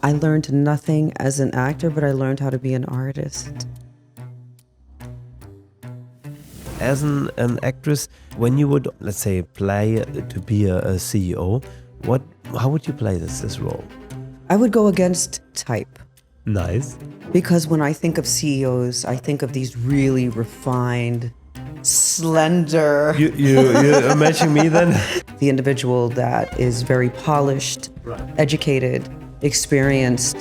I learned nothing as an actor, but I learned how to be an artist. As an actress, when you would, let's say, play to be a CEO, how would you play this role? I would go against type. Nice. Because when I think of CEOs, I think of these really refined, slender. You're matching me then? The individual that is very polished, educated, experienced.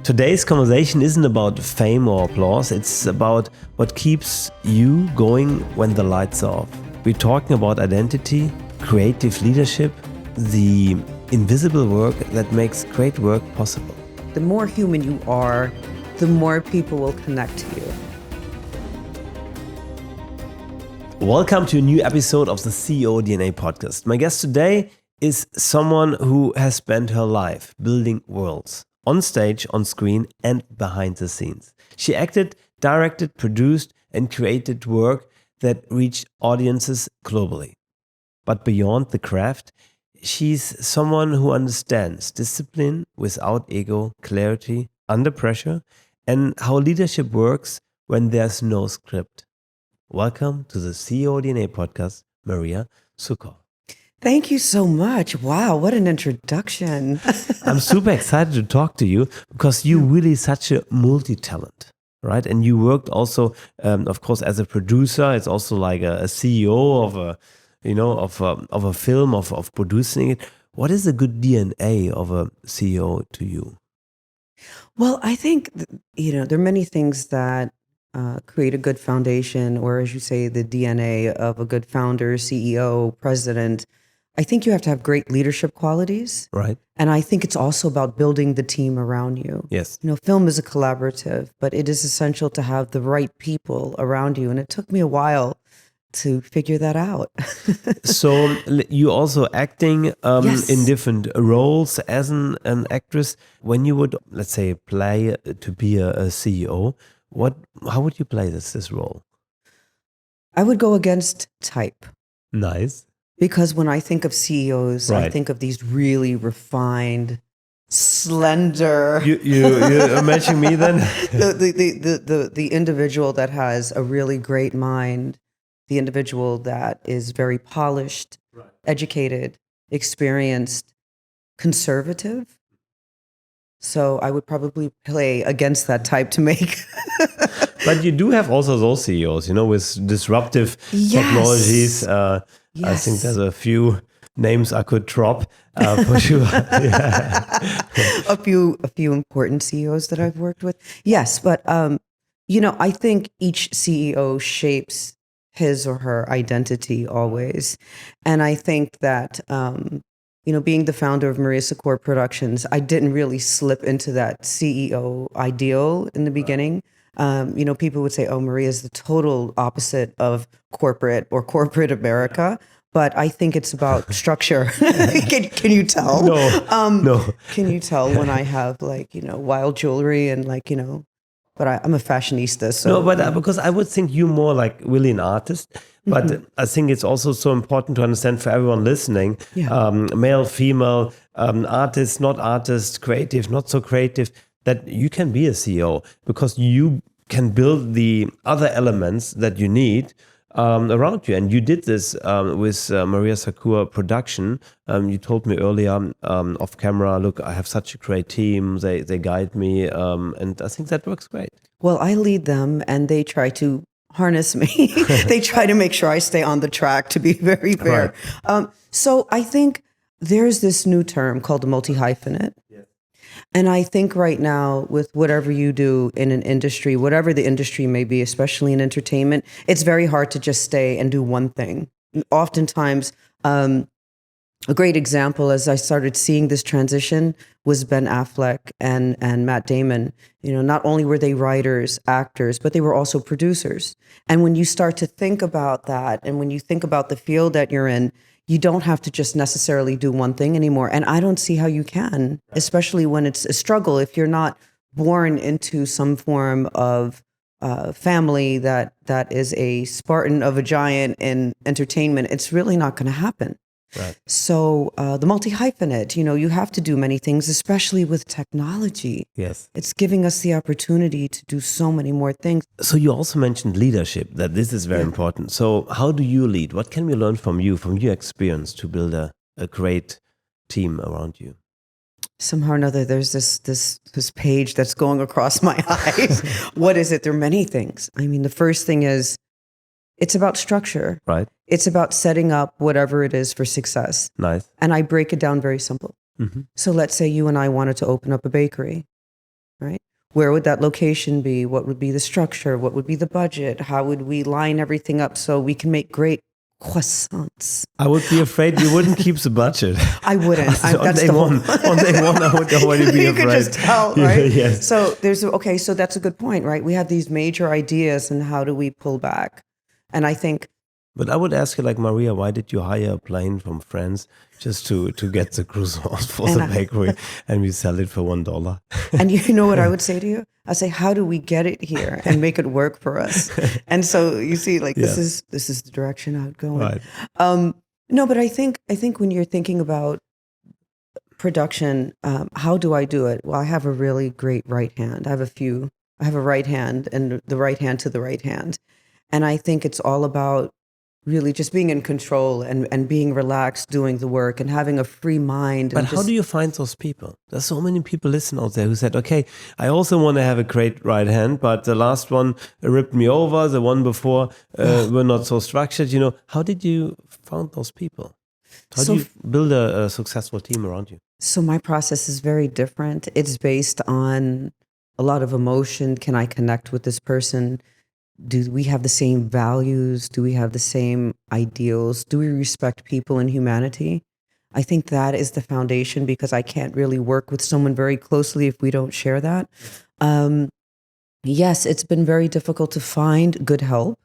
Today's conversation isn't about fame or applause, it's about what keeps you going when the lights are off. We're talking about identity, creative leadership, the invisible work that makes great work possible. The more human you are, the more people will connect to you. Welcome to a new episode of the CEO DNA podcast. My guest today is someone who has spent her life building worlds. On stage, on screen, and behind the scenes. She acted, directed, produced, and created work that reached audiences globally. But beyond the craft, she's someone who understands discipline without ego, clarity under pressure, and how leadership works when there's no script. Welcome to the CEO DNA podcast, Maria Soccor. Thank you so much. Wow, what an introduction. I'm super excited to talk to you because you're really such a multi-talent, right? And you worked also, of course, as a producer. It's also like a CEO of a film, of producing it. What is the good DNA of a CEO to you? Well, I think, there are many things that create a good foundation, or as you say, the DNA of a good founder, CEO, president. I think you have to have great leadership qualities. Right. And I think it's also about building the team around you. Yes. Film is a collaborative, but it is essential to have the right people around you. And it took me a while to figure that out. So you also acting Yes. in different roles as an actress. When you would, let's say, play to be a CEO, how would you play this role? I would go against type. Nice. Because when I think of CEOs, I Right. think of these really refined, slender. You're matching me then? the individual that has a really great mind, the individual that is very polished, educated, experienced, conservative. So I would probably play against that type to make. But you do have also those CEOs, with disruptive technologies. I think there's a few names I could drop for sure. Yeah. a few important CEOs that I've worked with. Yes, but I think each CEO shapes his or her identity always. And I think that being the founder of Maria Soccor Productions, I didn't really slip into that CEO ideal in the beginning. People would say, oh, Maria's the total opposite of corporate America. But I think it's about structure. Can you tell? No. Can you tell when I have wild jewelry and but I'm a fashionista. So No, but because I would think you're more like really an artist. But I think it's also so important to understand for everyone listening, male, female, artist, not artist, creative, not so creative, that you can be a CEO because you can build the other elements that you need around you. And you did this with Maria Soccor production. You told me earlier off camera, look, I have such a great team. They guide me. And I think that works great. Well, I lead them and they try to harness me. They try to make sure I stay on the track, to be very fair. Right. So I think there's this new term called a multi-hyphenate. And I think right now, with whatever you do in an industry, whatever the industry may be, especially in entertainment, it's very hard to just stay and do one thing. Oftentimes, a great example as I started seeing this transition was Ben Affleck and Matt Damon. Not only were they writers, actors, but they were also producers. And when you start to think about that, and when you think about the field that you're in, you don't have to just necessarily do one thing anymore. And I don't see how you can, especially when it's a struggle. If you're not born into some form of family that is a Spartan of a giant in entertainment, it's really not going to happen. Right. So the multi-hyphenate, you have to do many things, especially with technology. Yes. It's giving us the opportunity to do so many more things. So you also mentioned leadership, that this is very important. So how do you lead? What can we learn from you, from your experience to build a great team around you? Somehow or another, there's this page that's going across my eyes. What is it? There are many things. I mean, the first thing is it's about structure. Right. It's about setting up whatever it is for success. Nice. And I break it down very simple. Mm-hmm. So let's say you and I wanted to open up a bakery, right? Where would that location be? What would be the structure? What would be the budget? How would we line everything up so we can make great croissants? I would be afraid you wouldn't keep the budget. I wouldn't. So on day one, I would already be you afraid. could just tell, right? Yes. So so that's a good point, right? We have these major ideas, and how do we pull back? And I think. But I would ask you, like, Maria, why did you hire a plane from France just to get the croissants for the bakery, and we sell it for $1? And you know what I would say to you? I'd say, how do we get it here and make it work for us? And so you see, like, this is the direction I would go in. Right. No, but I think when you're thinking about production, how do I do it? Well, I have a really great right hand. I have a right hand, and the right hand to the right hand. And I think it's all about really just being in control and being relaxed, doing the work and having a free mind. But how do you find those people? There's so many people listening out there who said, okay, I also want to have a great right hand, but the last one ripped me over. The one before were not so structured. How did you find those people? How do you build a successful team around you? So my process is very different. It's based on a lot of emotion. Can I connect with this person? Do we have the same values? Do we have the same ideals? Do we respect people and humanity? I think that is the foundation, because I can't really work with someone very closely if we don't share that. Yes, it's been very difficult to find good help.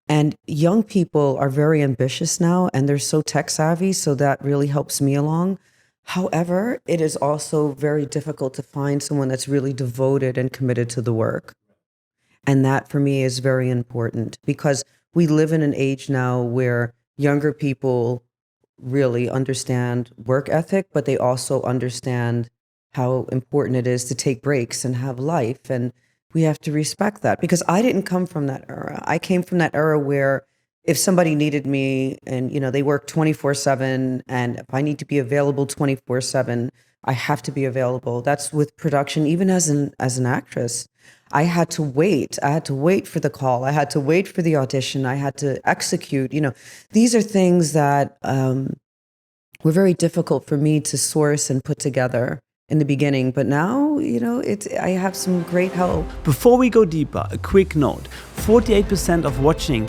And young people are very ambitious now, and they're so tech savvy, so that really helps me along. However, it is also very difficult to find someone that's really devoted and committed to the work. And that for me is very important, because we live in an age now where younger people really understand work ethic, but they also understand how important it is to take breaks and have life. And we have to respect that, because I didn't come from that era. I came from that era where if somebody needed me and, they work 24/7, and if I need to be available 24/7, I have to be available. That's with production, even as an actress. I had to wait. I had to wait for the call. I had to wait for the audition. I had to execute. These are things that were very difficult for me to source and put together in the beginning. But now, I have some great help. Before we go deeper, a quick note. 48% of watching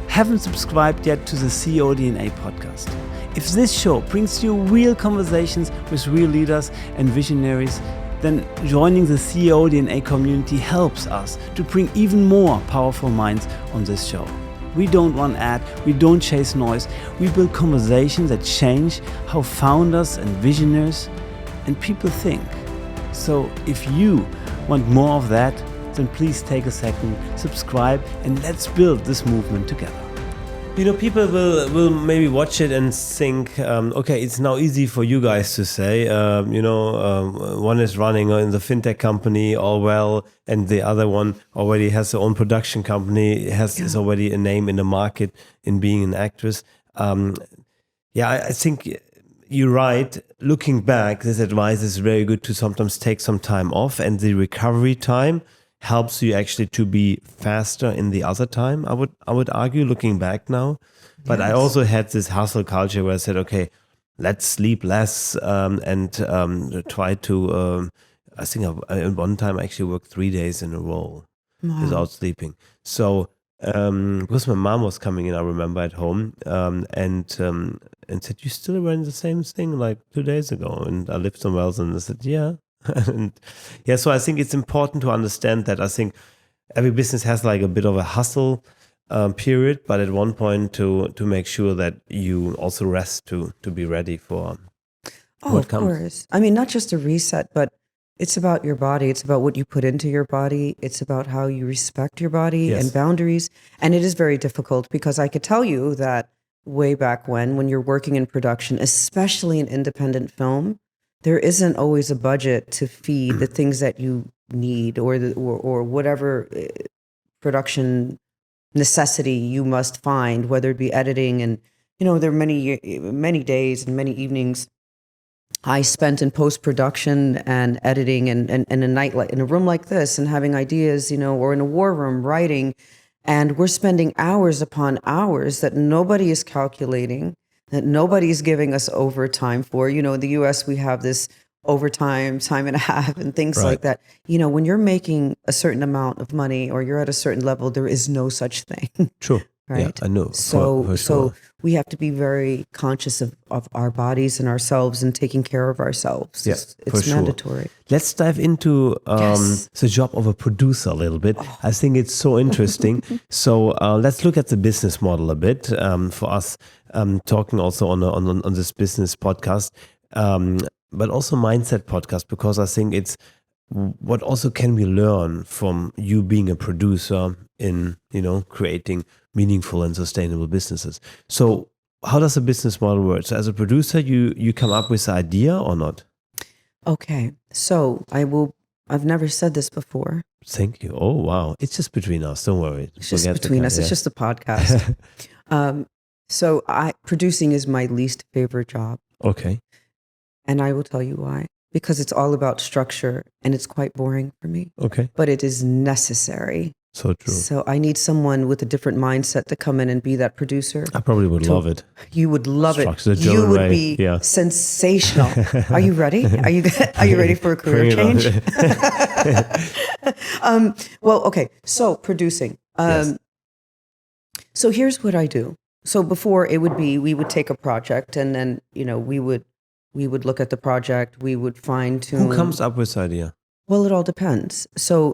haven't subscribed yet to the CEO DNA podcast. If this show brings you real conversations with real leaders and visionaries, then joining the CEO DNA community helps us to bring even more powerful minds on this show. We don't run ads, we don't chase noise, we build conversations that change how founders and visionaries and people think. So if you want more of that, then please take a second, subscribe, and let's build this movement together. People will maybe watch it and think, okay, it's now easy for you guys to say, one is running in the fintech company all well, and the other one already has their own production company, is already a name in the market in being an actress. I think you're right. Looking back, this advice is very good to sometimes take some time off, and the recovery time helps you actually to be faster in the other time. I would argue, looking back now, but I also had this hustle culture where I said, okay, let's sleep less and try to. I think at one time I actually worked 3 days in a row without sleeping. So because my mom was coming in, I remember at home and said, "You still wearing the same thing like 2 days ago?" And I lived somewhere else, and I said, "Yeah." So I think it's important to understand that. I think every business has like a bit of a hustle period, but at one point to make sure that you also rest to be ready for what comes. Of course. I mean, not just a reset, but it's about your body. It's about what you put into your body. It's about how you respect your body and boundaries. And it is very difficult, because I could tell you that way back when you're working in production, especially in independent film, there isn't always a budget to feed the things that you need or whatever production necessity you must find, whether it be editing. And there are many days and many evenings I spent in post-production and editing and a night in a room like this and having ideas, or in a war room writing. And we're spending hours upon hours that nobody is calculating, that nobody is giving us overtime for. In the US, we have this overtime, time and a half, and things like that. When you're making a certain amount of money or you're at a certain level, there is no such thing. True. Right. Yeah, I know. So, for sure. so we have to be very conscious of our bodies and ourselves and taking care of ourselves. Yeah, it's sure. mandatory. Let's dive into Yes. the job of a producer a little bit. I think it's so interesting. So let's look at the business model a bit for us, talking also on this business podcast, but also mindset podcast, because I think it's what also can we learn from you being a producer in creating meaningful and sustainable businesses. So how does a business model work? So as a producer, you come up with the idea or not? Okay. So I've never said this before. Thank you. Oh, wow. It's just between us. Don't worry. It's just between us. Yeah. It's just a podcast. So producing is my least favorite job. Okay. And I will tell you why. Because it's all about structure and it's quite boring for me. Okay. But it is necessary. So true. So I need someone with a different mindset to come in and be that producer. I probably would love it. You would love it. Structure the You German would way. be Yeah. sensational. Are you ready? Are you ready for a career Bring it change? Well, okay. So producing. Yes. So here's what I do. So before it would be, we would take a project and then, we would look at the project. We would fine tune. Who comes up with the idea? Well, it all depends. So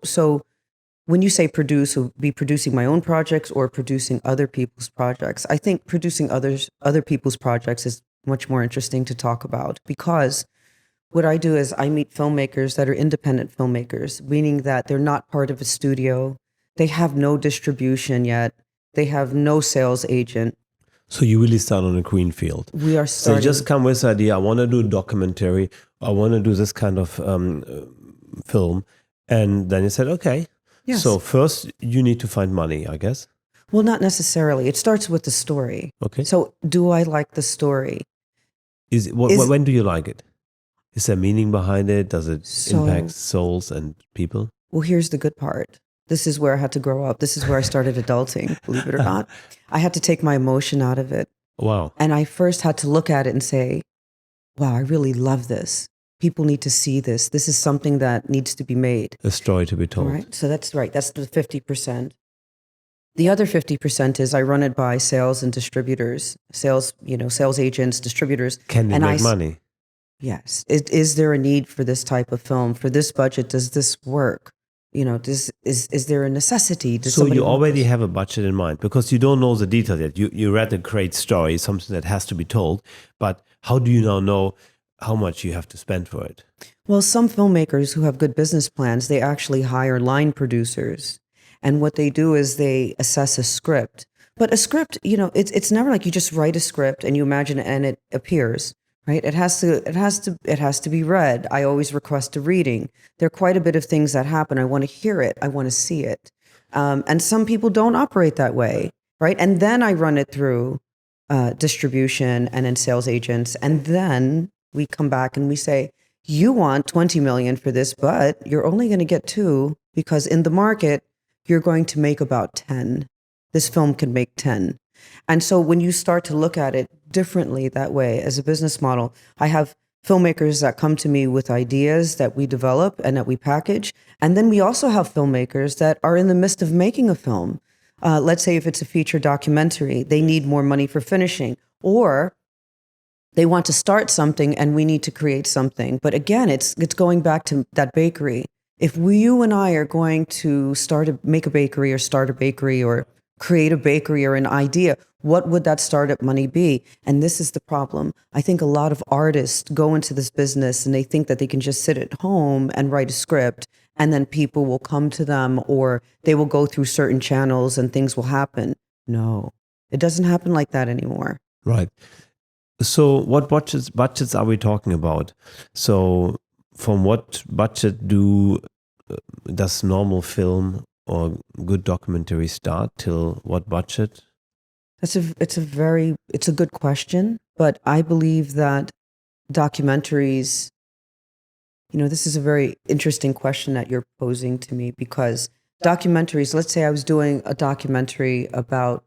when you say produce, it would be producing my own projects or producing other people's projects. I think producing other people's projects is much more interesting to talk about, because what I do is I meet filmmakers that are independent filmmakers, meaning that they're not part of a studio. They have no distribution yet. They have no sales agent. So you really start on a green field. We are So starting. you just come with the idea, I want to do a documentary, I want to do this kind of film. And then you said, okay. Yes. So first you need to find money, I guess. Well, not necessarily. It starts with the story. Okay. So do I like the story? When do you like it? Is there meaning behind it? Does it So- impact souls and people? Well, here's the good part. This is where I had to grow up. This is where I started adulting, believe it or not. I had to take my emotion out of it. Wow. And I first had to look at it and say, wow, I really love this. People need to see this. This is something that needs to be made. A story to be All told. right. So that's right. That's the 50%. The other 50% is I run it by sales and distributors, sales agents, distributors. Can we And make money? Yes. Is there a need for this type of film? For this budget, does this work? Is there a necessity? Does So somebody you want already this? have a budget in mind, because you don't know the detail yet. You read a great story, something that has to be told, but how do you now know how much you have to spend for it? Well, some filmmakers who have good business plans, they actually hire line producers. And what they do is they assess a script. But a script, it's never like you just write a script and you imagine it and it appears, right? It has to be read. I always request a reading. There are quite a bit of things that happen. I want to hear it. I want to see it. And some people don't operate that way, right? And then I run it through distribution and then sales agents. And then we come back and we say, you want 20 million for this, but you're only going to get 2 because in the market, you're going to make about 10. This film can make 10. And so when you start to look at it differently that way as a business model, I have filmmakers that come to me with ideas that we develop and that we package. And then we also have filmmakers that are in the midst of making a film. Let's say if it's a feature documentary, they need more money for finishing, or they want to start something and we need to create something. But again, it's going back to that bakery. If you and I are going to make a bakery or start a bakery or create a bakery or an idea, what would that startup money be? And this is the problem. I think a lot of artists go into this business and they think that they can just sit at home and write a script and then people will come to them or they will go through certain channels and things will happen. No, It doesn't happen like that anymore. Right. So what budgets are we talking about? So from what budget does normal film or good documentary start till what budget? It's a good question, but I believe that documentaries, this is a very interesting question that you're posing to me, because documentaries, let's say I was doing a documentary about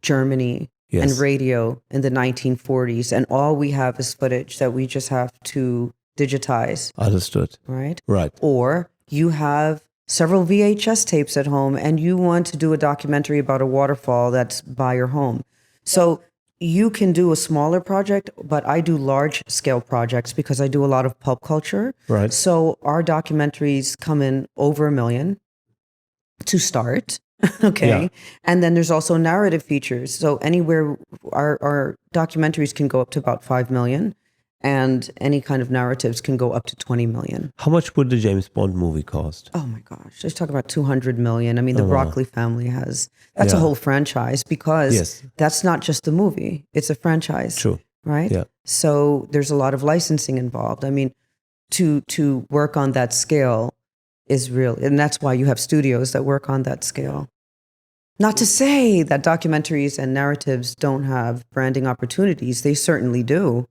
Germany and Yes. radio in the 1940s, and all we have is footage that we just have to digitize, Understood. right? Right. Or you have several VHS tapes at home and you want to do a documentary about a waterfall that's by your home. So you can do a smaller project, but I do large scale projects because I do a lot of pulp culture. Right. So our documentaries come in over $1 million to start. Okay. Yeah. And then there's also narrative features. So anywhere our documentaries can go up to about 5 million, and any kind of narratives can go up to 20 million. How much would the James Bond movie cost? Oh my gosh. Let's talk about 200 million. I mean, the wow. Broccoli family that's a Yeah. whole franchise, because Yes. that's not just a movie. It's a franchise. True. Right? Yeah. So there's a lot of licensing involved. I mean, to work on that scale is real. And that's why you have studios that work on that scale. Not to say that documentaries and narratives don't have branding opportunities. They certainly do,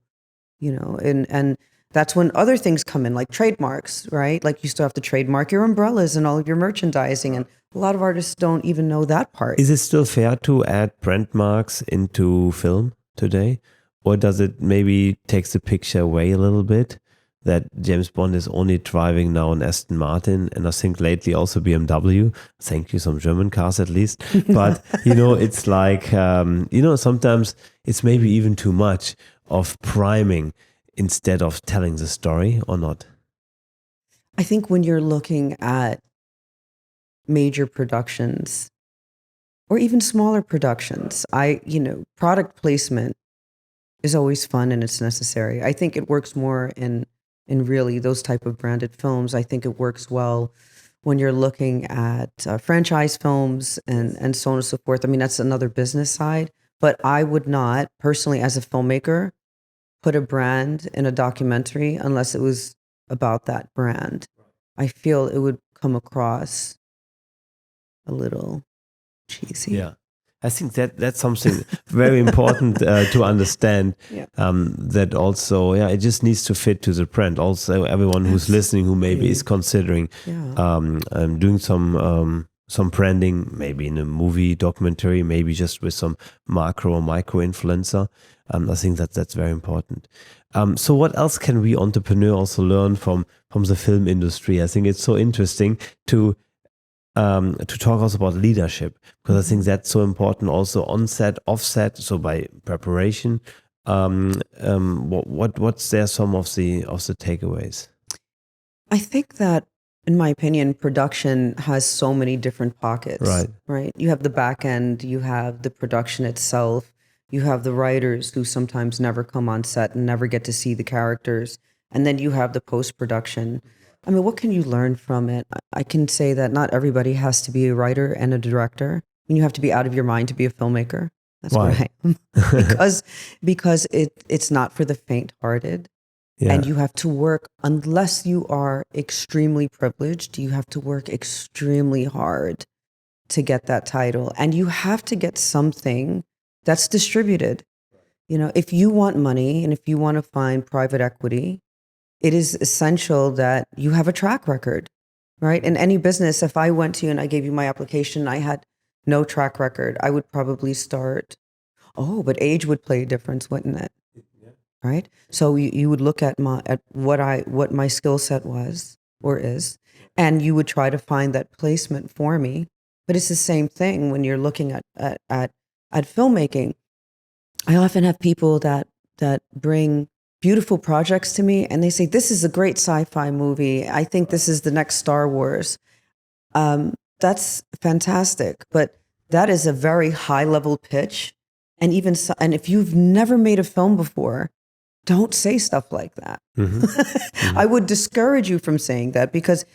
and that's when other things come in, like trademarks, right? Like you still have to trademark your umbrellas and all of your merchandising. And a lot of artists don't even know that part. Is it still fair to add brand marks into film today? Or does it maybe takes the picture away a little bit? That James Bond is only driving now an Aston Martin, and I think lately also BMW. Thank you, some German cars at least. But, it's like, sometimes it's maybe even too much of priming instead of telling the story, or not? I think when you're looking at major productions or even smaller productions, product placement is always fun and it's necessary. I think it works more in really those type of branded films. I think it works well when you're looking at franchise films and so on and so forth. I mean, that's another business side, but I would not personally, as a filmmaker, put a brand in a documentary unless it was about that brand. I feel it would come across a little cheesy. Yeah. I think that's something very important to understand. Yeah. That also, it just needs to fit to the brand. Also, everyone who's listening, who maybe is considering doing some branding, maybe in a movie, documentary, maybe just with some macro or micro influencer. I think that's very important. So what else can we entrepreneur also learn from the film industry? I think it's so interesting to talk also about leadership, because I think that's so important also on set, off set. So by preparation, what's there some of the takeaways? I think that, in my opinion, production has so many different pockets. Right. You have the back end, you have the production itself, you have the writers who sometimes never come on set and never get to see the characters, and then you have the post-production. I mean, what can you learn from it? I can say that not everybody has to be a writer and a director. I mean, you have to be out of your mind to be a filmmaker. That's Why? what I am. because it's not for the faint-hearted. Yeah. And you have to work, unless you are extremely privileged, you have to work extremely hard to get that title. And you have to get something that's distributed. If you want money and if you want to find private equity, it is essential that you have a track record, right? In any business, if I went to you and I gave you my application, I had no track record, I would probably start, but age would play a difference, wouldn't it? Right? So you would look at what my skill set was or is, and you would try to find that placement for me. But it's the same thing when you're looking at filmmaking. I often have people that bring beautiful projects to me and they say, this is a great sci-fi movie. I think this is the next Star Wars. That's fantastic, but that is a very high level pitch. And if you've never made a film before, don't say stuff like that. Mm-hmm. I would discourage you from saying that, because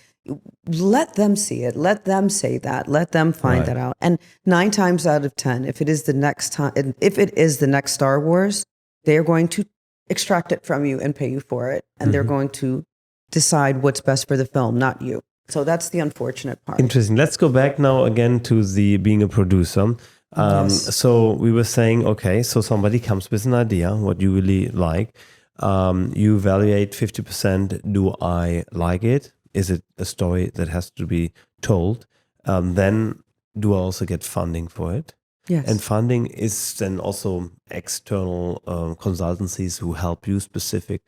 let them see it. Let them say that. Let them find that out. And 9 times out of 10, if it is the next Star Wars, they are going to extract it from you and pay you for it. And they're going to decide what's best for the film, not you. So that's the unfortunate part. Interesting. Let's go back now again to the being a producer. Yes. So we were saying, okay, so somebody comes with an idea, what you really like. You evaluate 50%. Do I like it? Is it a story that has to be told? Then do I also get funding for it? Yes. And funding is then also external consultancies who help you specific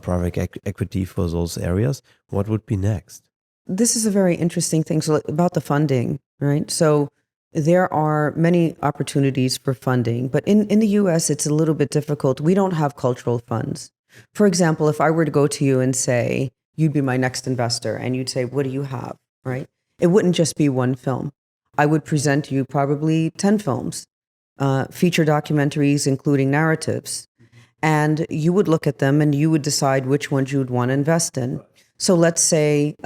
private equity for those areas. What would be next? This is a very interesting thing. So about the funding, right? So there are many opportunities for funding, but in the US, it's a little bit difficult. We don't have cultural funds. For example, if I were to go to you and say, you'd be my next investor, and you'd say, what do you have, right? It wouldn't just be one film. I would present to you probably 10 films, feature documentaries, including narratives. And you would look at them and you would decide which ones you would want to invest in. So let's say,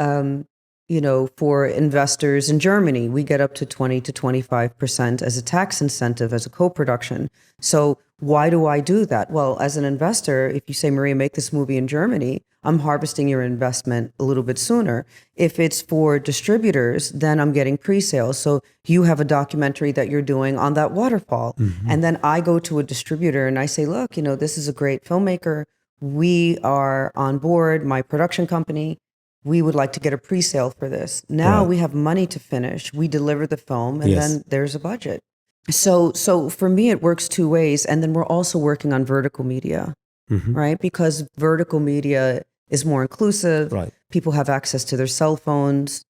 for investors in Germany, we get up to 20 to 25% as a tax incentive, as a co-production. So why do I do that? Well, as an investor, if you say, Maria, make this movie in Germany, I'm harvesting your investment a little bit sooner. If it's for distributors, then I'm getting pre-sales. So you have a documentary that you're doing on that waterfall. And then I go to a distributor and I say, look, this is a great filmmaker. We are on board, my production company. We would like to get a pre-sale for this. Now we have money to finish. We deliver the film and then there's a budget. So for me, it works 2 ways. And then we're also working on vertical media, right? Because vertical media is more inclusive. Right. People have access to their cell phones.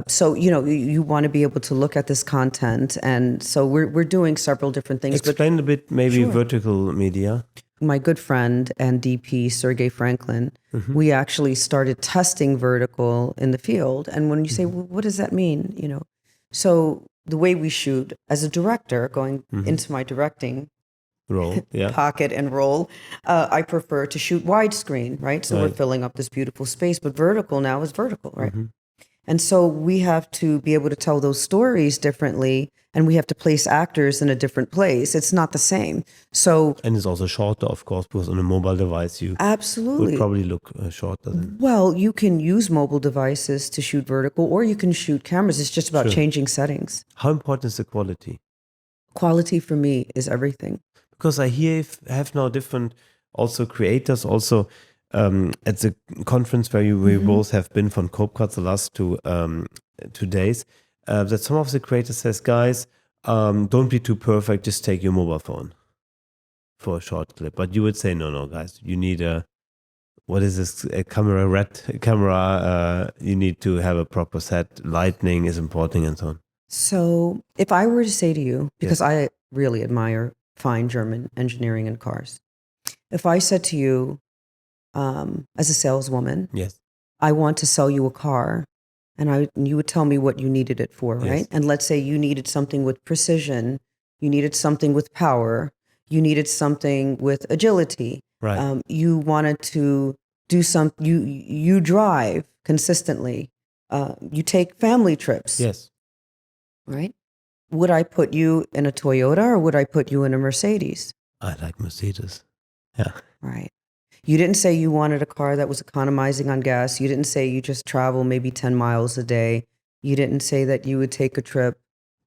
So, you want to be able to look at this content. And so we're doing several different things. Explain a bit, maybe Sure. vertical media. My good friend and DP, Sergey Franklin, we actually started testing vertical in the field. And when you say, well, what does that mean? So the way we shoot as a director, going into my directing Role, yeah. pocket and role, I prefer to shoot widescreen, right? So we're filling up this beautiful space, but vertical now is vertical, right? And so we have to be able to tell those stories differently, and we have to place actors in a different place. It's not the same. So And it's also shorter, of course, because on a mobile device you absolutely would probably look shorter than. Well, you can use mobile devices to shoot vertical, or you can shoot cameras. It's just about changing settings. How important is the quality? Quality for me is everything. Because I have now different also creators also at the conference where we both have been from Copecard the last 2 days, that some of the creators says, guys, don't be too perfect, just take your mobile phone for a short clip. But you would say, no, guys, you need what is this, a camera, you need to have a proper set, lighting is important and so on. So if I were to say to you, because I really admire fine German engineering and cars, if I said to you, as a saleswoman, I want to sell you a car, and you would tell me what you needed it for, right? And let's say you needed something with precision, you needed something with power, you needed something with agility. Right. You wanted to do you drive consistently. You take family trips. Yes. Right? Would I put you in a Toyota or would I put you in a Mercedes? I like Mercedes. Yeah. Right. You didn't say you wanted a car that was economizing on gas. You didn't say you just travel maybe 10 miles a day. You didn't say that you would take a trip.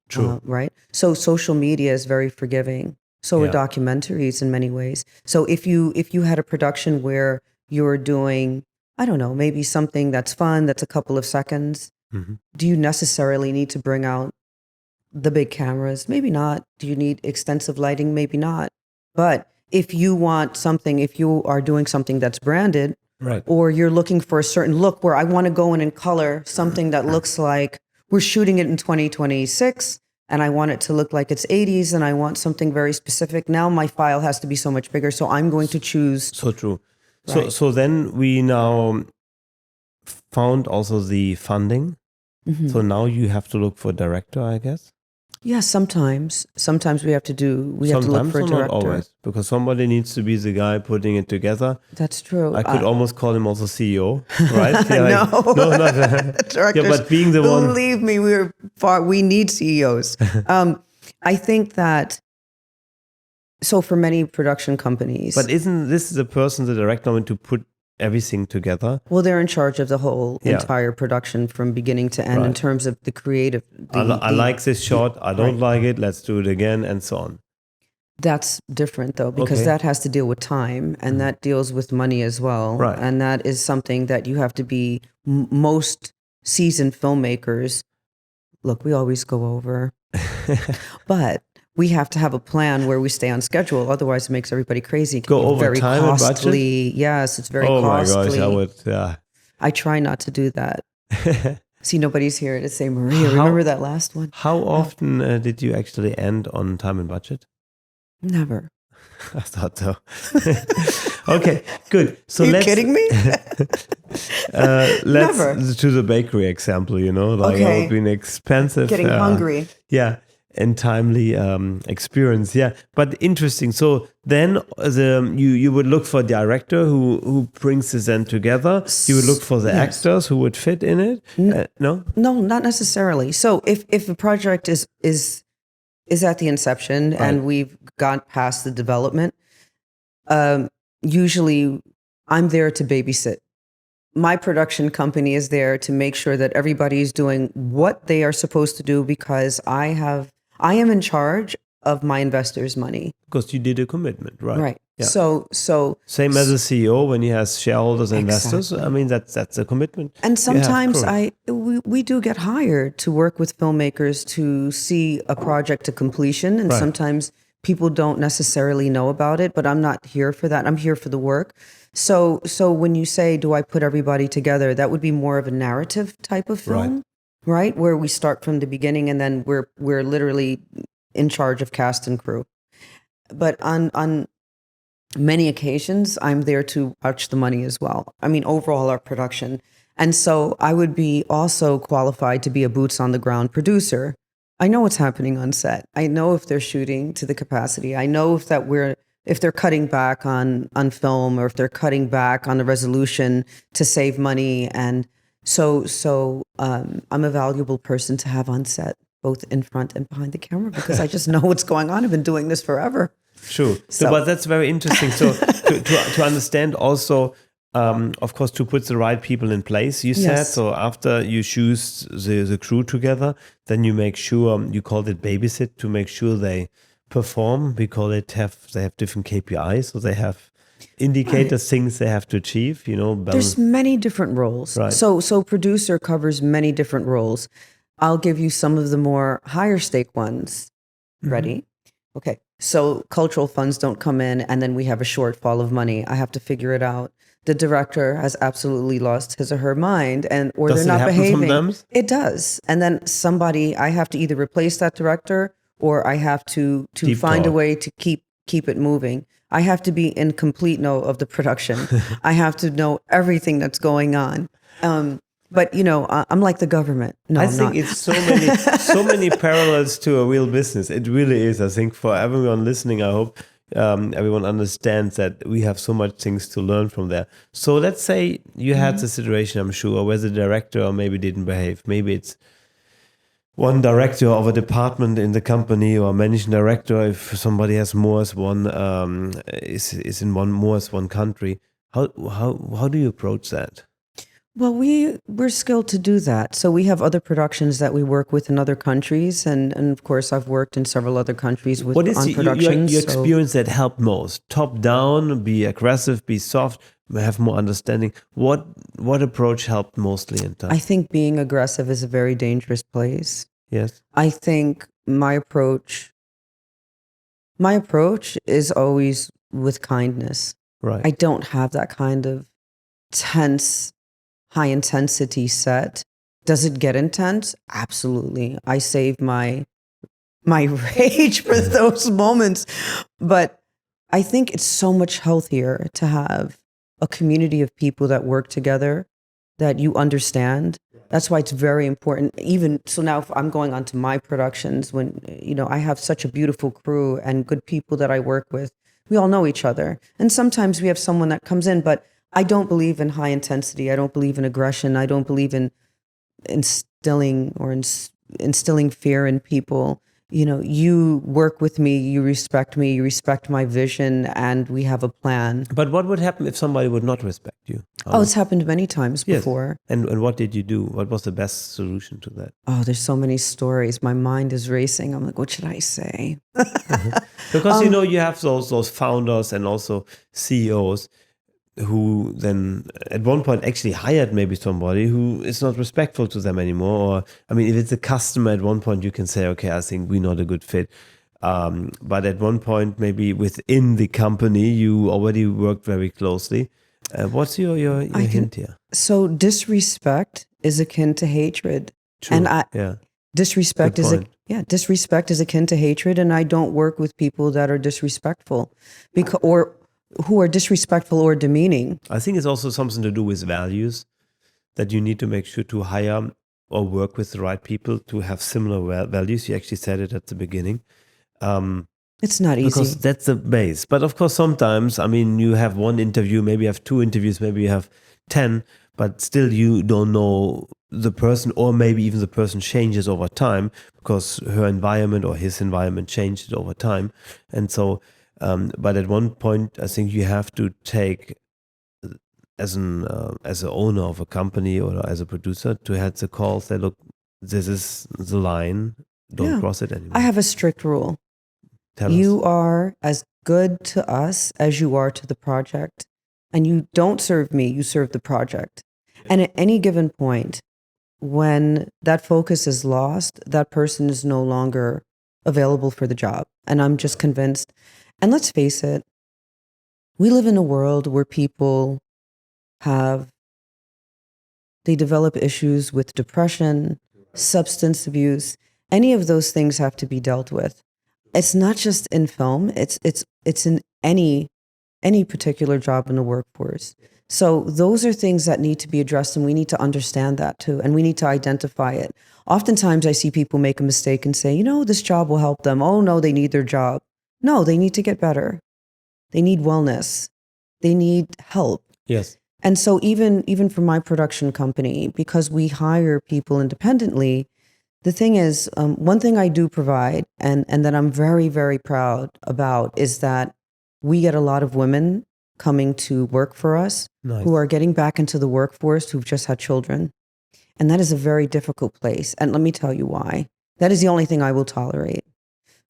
True. Right? So social media is very forgiving. So are documentaries in many ways. So if you had a production where you're doing, I don't know, maybe something that's fun, that's a couple of seconds, do you necessarily need to bring out the big cameras? Maybe not. Do you need extensive lighting? Maybe not. But if you want something, if you are doing something that's branded, Right. or you're looking for a certain look where I want to go in and color something that looks like we're shooting it in 2026 and I want it to look like it's 80s and I want something very specific. Now my file has to be so much bigger. So I'm going to choose. So true. Right. So then we now found also the funding. So now you have to look for a director, I guess. Yeah, sometimes we have to look Sometimes, for a or not director. always, because somebody needs to be the guy putting it together. That's true. I could almost call him also CEO, right? Yeah, No. no, not Directors, yeah, but being the one. believe me, we need CEOs. I think that, so for many production companies, But isn't this the person, the director, to put everything together? well, they're in charge of the whole Yeah. entire production from beginning to end in Right. terms of the creative. I like this shot. I don't like it. Let's do it again, and so on. That's different though, because Okay. that has to deal with time and that deals with money as well. Right. And that is something that you have to be, most seasoned filmmakers, look, we always go over, but we have to have a plan where we stay on schedule. Otherwise it makes everybody crazy. It can Go be over very time and budget? costly. Yes, it's very Oh my costly. gosh, I would. Yeah. I try not to do that. See, nobody's here to say, Maria, remember that last one? How often did you actually end on time and budget? Never. I thought so. Okay, good. So Are you let's kidding me? let's Never. to the bakery example. Like Okay. it would be an expensive, Getting hungry. Yeah, and timely experience. Yeah, but interesting. So then you would look for a director who brings this then together. You would look for the Yes. actors who would fit in it. No. No, not necessarily. So if a project is at the inception and we've gone past the development, usually I'm there to babysit. My production company is there to make sure that everybody's doing what they are supposed to do, because I am in charge of my investors' money. Because you did a commitment, right? Right. Yeah. So Same as a CEO when he has shareholders and investors. Exactly. I mean, that's a commitment. And you have, sometimes correct. we do get hired to work with filmmakers to see a project to completion. And Right. sometimes people don't necessarily know about it, but I'm not here for that. I'm here for the work. So when you say, do I put everybody together, that would be more of a narrative type of film, right? Where we start from the beginning and then we're literally in charge of cast and crew. But on many occasions, I'm there to watch the money as well. I mean, overall, our production. And so I would be also qualified to be a boots on the ground producer. I know what's happening on set. I know if they're shooting to the capacity. I know if they're cutting back on film, or if they're cutting back on the resolution to save money. And so I'm a valuable person to have on set, both in front and behind the camera, because I just know what's going on. I've been doing this forever. Sure. So, but that's very interesting. So to understand also, of course, to put the right people in place, you said. Yes. So after you choose the crew together, then you make sure, you called it babysit, to make sure they perform. We call it they have different KPIs. So they have indicators, things they have to achieve, There's many different roles. Right. So producer covers many different roles. I'll give you some of the more higher stake ones. Ready? Okay. So cultural funds don't come in and then we have a shortfall of money. I have to figure it out. The director has absolutely lost his or her mind, or Does they're it not happen behaving. sometimes? It does. And then I have to either replace that director, or I have to Deep find a talk. way to keep it moving. I have to be in complete know of the production. I have to know everything that's going on. But I'm like the government. No, I I'm think not. it's so many parallels to a real business. It really is. I think for everyone listening, I hope everyone understands that we have so much things to learn from there. So let's say you had the situation, I'm sure, where the director maybe didn't behave. Maybe it's one director of a department in the company, or managing director if somebody has more as one is in more as one country. How do you approach that? Well, we're skilled to do that. So we have other productions that we work with in other countries, and of course I've worked in several other countries What is on your productions. experience that helped most? Top down, be aggressive, be soft, have more understanding. What approach helped mostly in time? I think being aggressive is a very dangerous place. Yes. I think my approach is always with kindness. Right. I don't have that kind of tense, high intensity set. Does it get intense? Absolutely. I save my rage for those moments. But I think it's so much healthier to have a community of people that work together, that you understand, That's why it's very important. Even so now if I'm going on to my productions when, I have such a beautiful crew and good people that I work with. We all know each other. And sometimes we have someone that comes in, but I don't believe in high intensity. I don't believe in aggression. I don't believe in instilling fear in people. You work with me, you respect my vision, and we have a plan. But what would happen if somebody would not respect you? It's happened many times before. And what did you do? What was the best solution to that? Oh, there's so many stories. My mind is racing. I'm like, what should I say? Because you have those founders and also CEOs who then at one point actually hired maybe somebody who is not respectful to them anymore. Or, if it's a customer at one point, you can say, okay, I think we're not a good fit. But at one point, maybe within the company, you already worked very closely. What's your hint here? So disrespect is akin to hatred. True. And disrespect is akin to hatred. And I don't work with people that are disrespectful or who are disrespectful or demeaning. I think it's also something to do with values, that you need to make sure to hire or work with the right people to have similar values. You actually said it at the beginning. It's not easy. Because that's the base. But of course, sometimes, you have one interview, maybe you have 2 interviews, maybe you have 10, but still you don't know the person, or maybe even the person changes over time because her environment or his environment changed over time. And so, but at one point, I think you have to take, as an owner of a company or as a producer, to have the call, say, look, this is the line, don't cross it anymore. I have a strict rule. Tell us. You are as good to us as you are to the project. And you don't serve me, you serve the project. And at any given point, when that focus is lost, that person is no longer available for the job. And I'm just convinced. And let's face it, we live in a world where people they develop issues with depression, substance abuse. Any of those things have to be dealt with. It's not just in film, it's in any particular job in the workforce. So those are things that need to be addressed, and we need to understand that too, and we need to identify it. Oftentimes I see people make a mistake and say, this job will help them. Oh no, they need their job. No, they need to get better. They need wellness. They need help. Yes. And so even for my production company, because we hire people independently, the thing is, one thing I do provide and that I'm very, very proud about is that we get a lot of women coming to work for us who are getting back into the workforce, who've just had children. And that is a very difficult place. And let me tell you why. That is the only thing I will tolerate.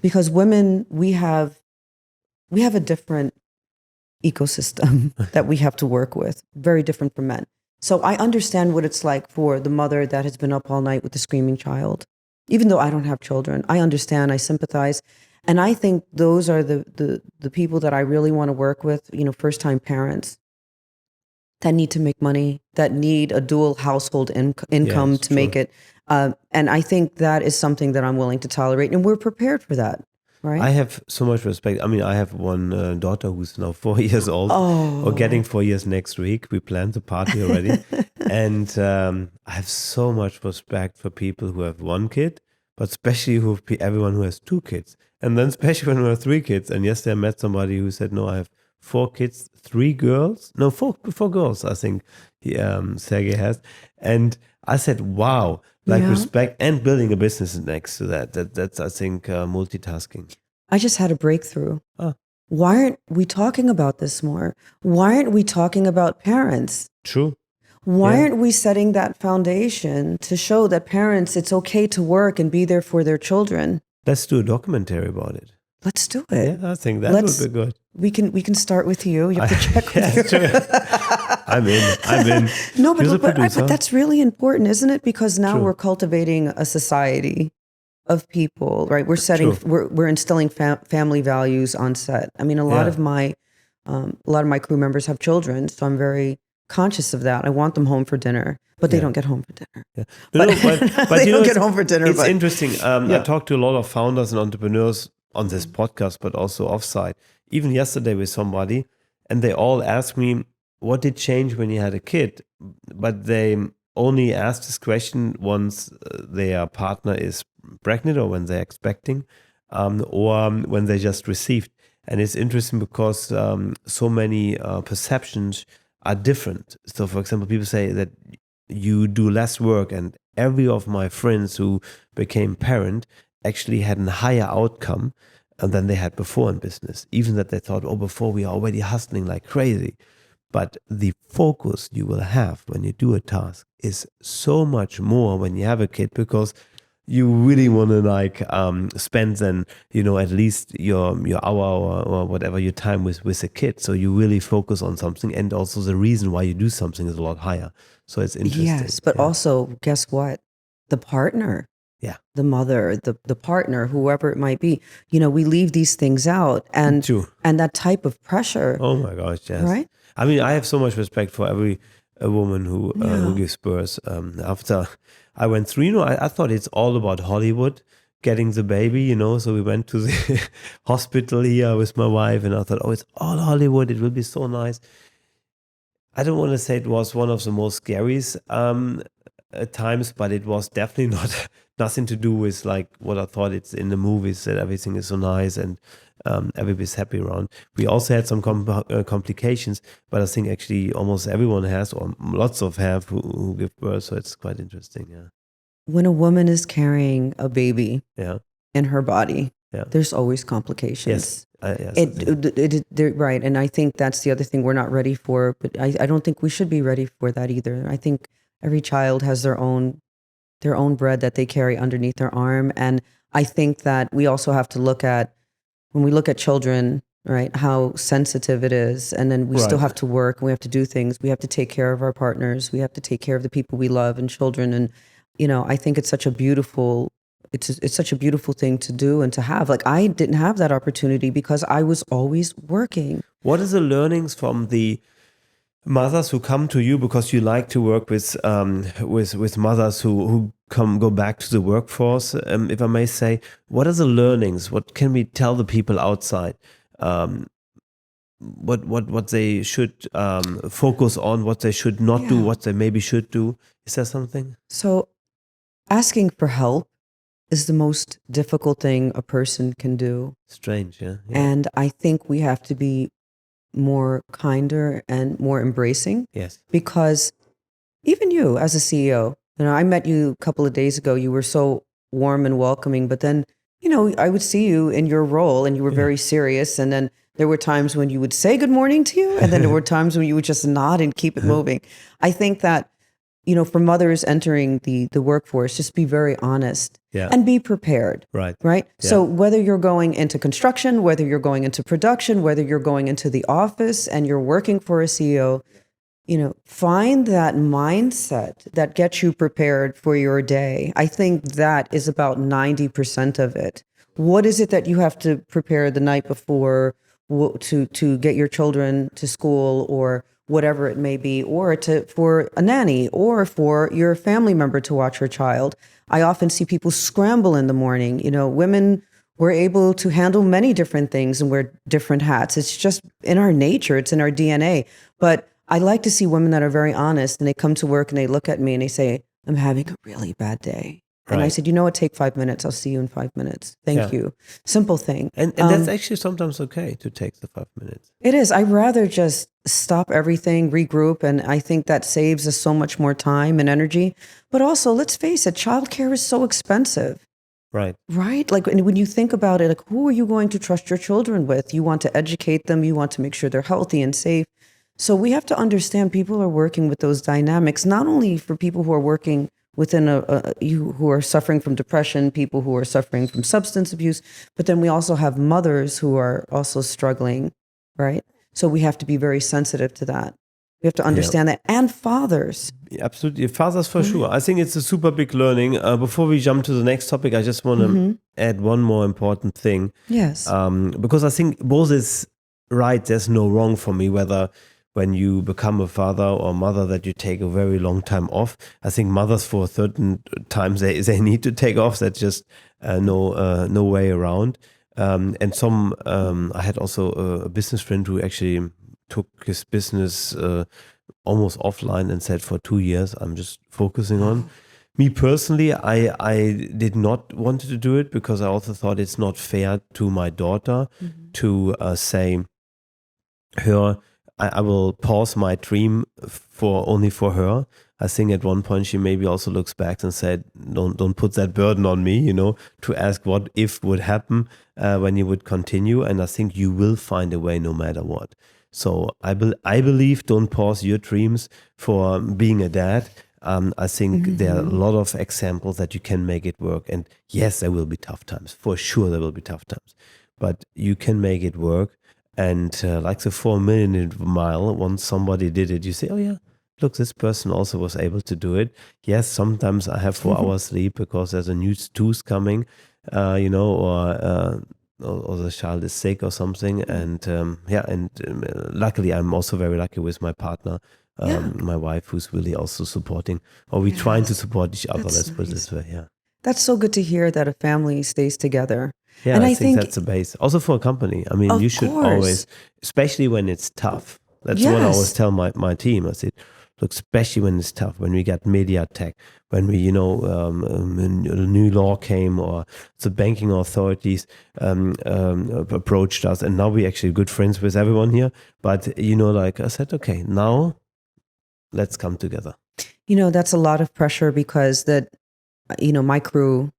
Because women, we have a different ecosystem that we have to work with, very different from men. So I understand what it's like for the mother that has been up all night with the screaming child. Even though I don't have children, I understand, I sympathize. And I think those are the people that I really want to work with, first-time parents that need to make money, that need a dual household income to make it. And I think that is something that I'm willing to tolerate, and we're prepared for that, right? I have so much respect. I have one daughter who's now 4 years old, or getting 4 years next week. We planned the party already. And I have so much respect for people who have 1 kid, but especially everyone who has 2 kids. And then especially when we have 3 kids. And yesterday I met somebody who said, no, I have 4 kids, 3 girls. No, four girls, I think Sergey has. And I said, wow, respect, and building a business next to that. That's I think, multitasking. I just had a breakthrough. Why aren't we talking about this more? Why aren't we talking about parents? True. Why aren't we setting that foundation to show that parents, it's okay to work and be there for their children? Let's do a documentary about it. Let's do it. Yeah, I think that would be good. We can start with you. You have to check with you. I'm in. No, but that's really important, isn't it? Because now we're cultivating a society of people, right? We're instilling family values on set. A lot of my crew members have children, so I'm very conscious of that. I want them home for dinner, but they don't get home for dinner. Yeah. But they don't get home for dinner. It's interesting. I talk to a lot of founders and entrepreneurs on this podcast, but also offsite. Even yesterday with somebody, and they all asked me, what did change when you had a kid? But they only ask this question once their partner is pregnant or when they're expecting, or when they just received. And it's interesting because so many perceptions are different. So, for example, people say that you do less work, and every of my friends who became parent actually had a higher outcome than they had before in business. Even that they thought, oh, before we are already hustling like crazy. But the focus you will have when you do a task is so much more when you have a kid, because you really want to spend then, at least your hour or whatever your time with a kid. So you really focus on something, and also the reason why you do something is a lot higher. So it's interesting. Yes, but also, guess what? The partner, the mother, the partner, whoever it might be, we leave these things out, and True. and that type of pressure. Oh my gosh, yes. Right? I mean, I have so much respect for every woman who gives birth. After I went through, I thought it's all about Hollywood, getting the baby, so we went to the hospital here with my wife, and I thought, oh, it's all Hollywood, it will be so nice. I don't want to say it was one of the most scariest times, but it was definitely nothing to do with like what I thought it's in the movies, that everything is so nice and everybody's happy around. We also had some complications, but I think actually almost everyone has, or lots of have, who give birth. So it's quite interesting. Yeah. When a woman is carrying a baby in her body, there's always complications. Yes. Right. And I think that's the other thing we're not ready for, but I don't think we should be ready for that either. I think every child has their own bread that they carry underneath their arm. And I think that we also have to look at, when we look at children, right, how sensitive it is. And then we still have to work, and we have to do things. We have to take care of our partners. We have to take care of the people we love and children. And, I think it's such a beautiful, it's such a beautiful thing to do and to have. Like, I didn't have that opportunity because I was always working. What is the learnings from the mothers who come to you, because you like to work with mothers who go back to the workforce, if I may say? What are the learnings? What can we tell the people outside? What they should focus on, what they should not do, what they maybe should do? Is there something? So asking for help is the most difficult thing a person can do. Strange, yeah. And I think we have to be more kinder and more embracing. Yes. Because even you as a CEO, I met you a couple of days ago, you were so warm and welcoming, but then, I would see you in your role and you were very serious. And then there were times when you would say good morning to you. And then there were times when you would just nod and keep it moving. I think that, for mothers entering the workforce, just be very honest and be prepared. Right. Yeah. So whether you're going into construction, whether you're going into production, whether you're going into the office and you're working for a CEO, find that mindset that gets you prepared for your day. I think that is about 90% of it. What is it that you have to prepare the night before to get your children to school, or whatever it may be, or for a nanny, or for your family member to watch your child? I often see people scramble in the morning. Women were able to handle many different things and wear different hats. It's just in our nature. It's in our DNA. But I like to see women that are very honest, and they come to work and they look at me and they say, I'm having a really bad day. And I said, you know what, take 5 minutes. I'll see you in 5 minutes. Thank you. Simple thing. And that's actually sometimes okay to take the 5 minutes. It is. I'd rather just stop everything, regroup. And I think that saves us so much more time and energy. But also, let's face it, childcare is so expensive. Right. Like when you think about it, like, who are you going to trust your children with? You want to educate them. You want to make sure they're healthy and safe. So we have to understand people are working with those dynamics, not only for people who are working within who are suffering from depression, people who are suffering from substance abuse, but then we also have mothers who are also struggling, right? So we have to be very sensitive to that. We have to understand that. And fathers. Absolutely. Fathers for sure. I think it's a super big learning. Before we jump to the next topic, I just want to add one more important thing. Yes. Because I think both is right. There's no wrong for me, whether when you become a father or mother that you take a very long time off. I think mothers for certain times they need to take off. That's just no way around. And I had also a business friend who actually took his business almost offline and said for 2 years, I'm just focusing on. Me personally, I did not want to do it because I also thought it's not fair to my daughter to say her, I will pause my dream for only for her. I think at one point she maybe also looks back and said, don't put that burden on me, to ask what if would happen when you would continue. And I think you will find a way no matter what. So I believe don't pause your dreams for being a dad. I think there are a lot of examples that you can make it work. And yes, there will be tough times. For sure there will be tough times. But you can make it work. And like the 4 minute mile, once somebody did it, you say, oh yeah, look, this person also was able to do it. Yes, sometimes I have 4 hours sleep because there's a new tooth coming, or the child is sick or something. And luckily, I'm also very lucky with my partner, my wife, who's really also supporting, or we're trying to support each other, let's put it this way, yeah. That's so good to hear that a family stays together. Yeah, and I think that's the base. Also for a company. I mean, you should always, especially when it's tough. That's what I always tell my team. I said, look, especially when it's tough, when we got media tech, when we, a new law came or the banking authorities approached us, and now we're actually good friends with everyone here. But, like I said, okay, now let's come together. That's a lot of pressure because my crew,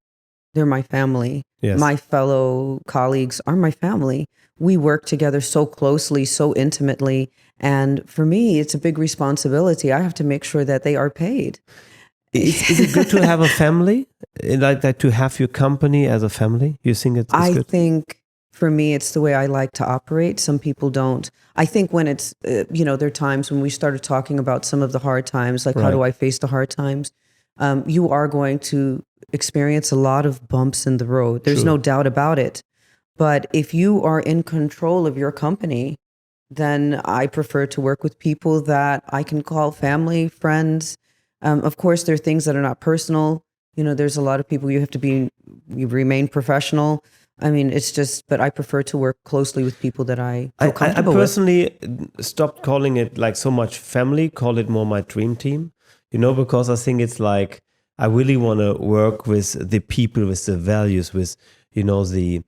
they're my family. Yes. My fellow colleagues are my family. We work together so closely, so intimately. And for me, it's a big responsibility. I have to make sure that they are paid. Is it good to have a family? Like that, to have your company as a family? You think it's good? I think for me, it's the way I like to operate. Some people don't. I think when it's, there are times when we started talking about some of the hard times, like how do I face the hard times? You are going to experience a lot of bumps in the road. There's no doubt about it. But if you are in control of your company, then I prefer to work with people that I can call family, friends. Of course, there are things that are not personal. There's a lot of people you remain professional. I mean, it's just, but I prefer to work closely with people that I feel comfortable I personally stopped calling it like so much family, call it more my dream team. Because I think it's like, I really want to work with the people, with the values, with, the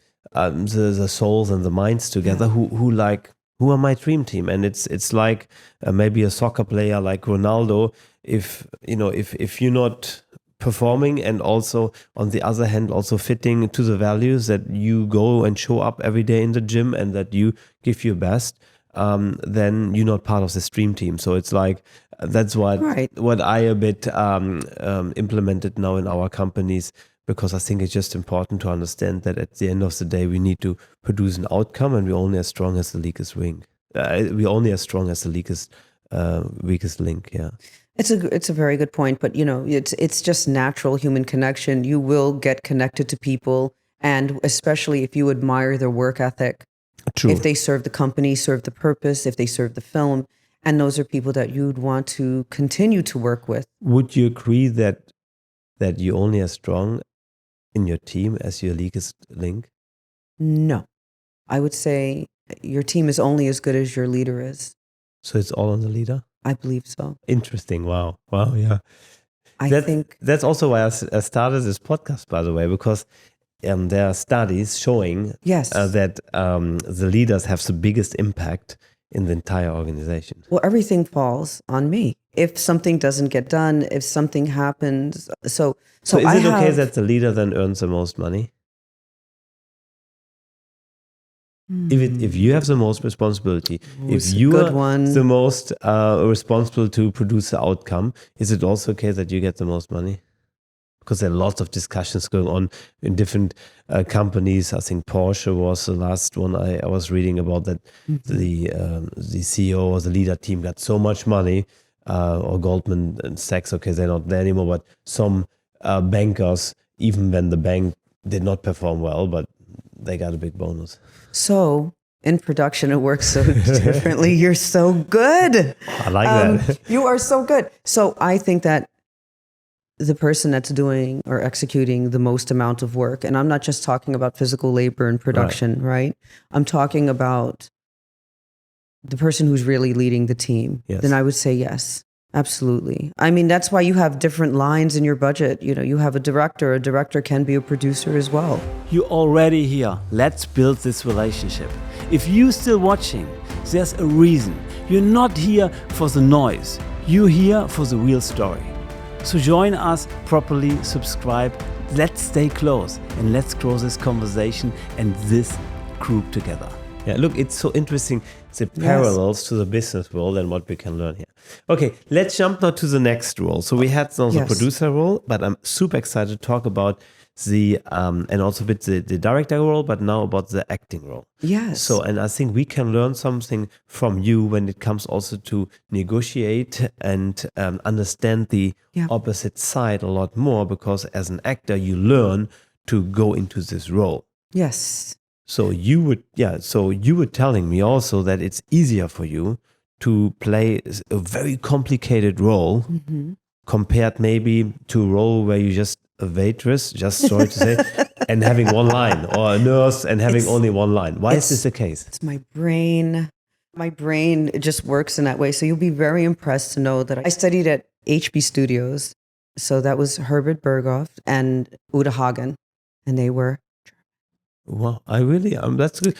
souls and the minds together who are my dream team. And it's like maybe a soccer player like Ronaldo. If you're not performing and also on the other hand, also fitting to the values that you go and show up every day in the gym and that you give your best, then you're not part of this dream team. So it's like, that's what I a bit implemented now in our companies, because I think it's just important to understand that at the end of the day, we need to produce an outcome, and we're only as strong as the weakest link. We're only as strong as the weakest link. Yeah. It's a very good point, but it's just natural human connection. You will get connected to people, and especially if you admire their work ethic. True. If they serve the company, serve the purpose, if they serve the film, and those are people that you'd want to continue to work with. Would you agree that you're only as strong in your team as your weakest link? No, I would say your team is only as good as your leader is. So it's all on the leader? I believe so. Interesting. Wow. Yeah. I think that's also why I started this podcast, by the way, because there are studies showing that the leaders have the biggest impact in the entire organization. Well, everything falls on me. If something doesn't get done, if something happens, so is it okay that the leader then earns the most money? If you have the most responsibility, if you are the most responsible to produce the outcome, is it also okay that you get the most money? Because there are lots of discussions going on in different companies. I think Porsche was the last one I was reading about, that the CEO or the leader team got so much money, or Goldman and Sachs, okay, they're not there anymore, but some bankers, even when the bank did not perform well, but they got a big bonus. So in production, it works so differently. You're so good. I like that. You are so good. So I think that the person that's doing or executing the most amount of work, and I'm not just talking about physical labor and production, right? I'm talking about the person who's really leading the team, Yes. then I would say yes. Absolutely. I mean, that's why you have different lines in your budget. You know, you have a director can be a producer as well. You're already here. Let's build this relationship. If you're still watching, there's a reason. You're not here for the noise. You're here for the real story. So join us properly, subscribe. Let's stay close and let's grow this conversation and this group together. Yeah, look, it's so interesting, the parallels to the business world and what we can learn here. Okay, let's jump now to the next role. So we had now the Yes. producer role, but I'm super excited to talk about the, and also a bit the director role, but now about the acting role. Yes. So, and I think we can learn something from you when it comes also to negotiate and understand the opposite side a lot more, because as an actor, you learn to go into this role. Yes. So you were telling me also that it's easier for you to play a very complicated role compared maybe to a role where you just a waitress, just sorry to say, and having one line, or a nurse and having only one line. Why is this the case? It's my brain. My brain, it just works in that way. So you'll be very impressed to know that I studied at HB Studios. So that was Herbert Berghoff and Uta Hagen, and they were. Wow, I really, that's good.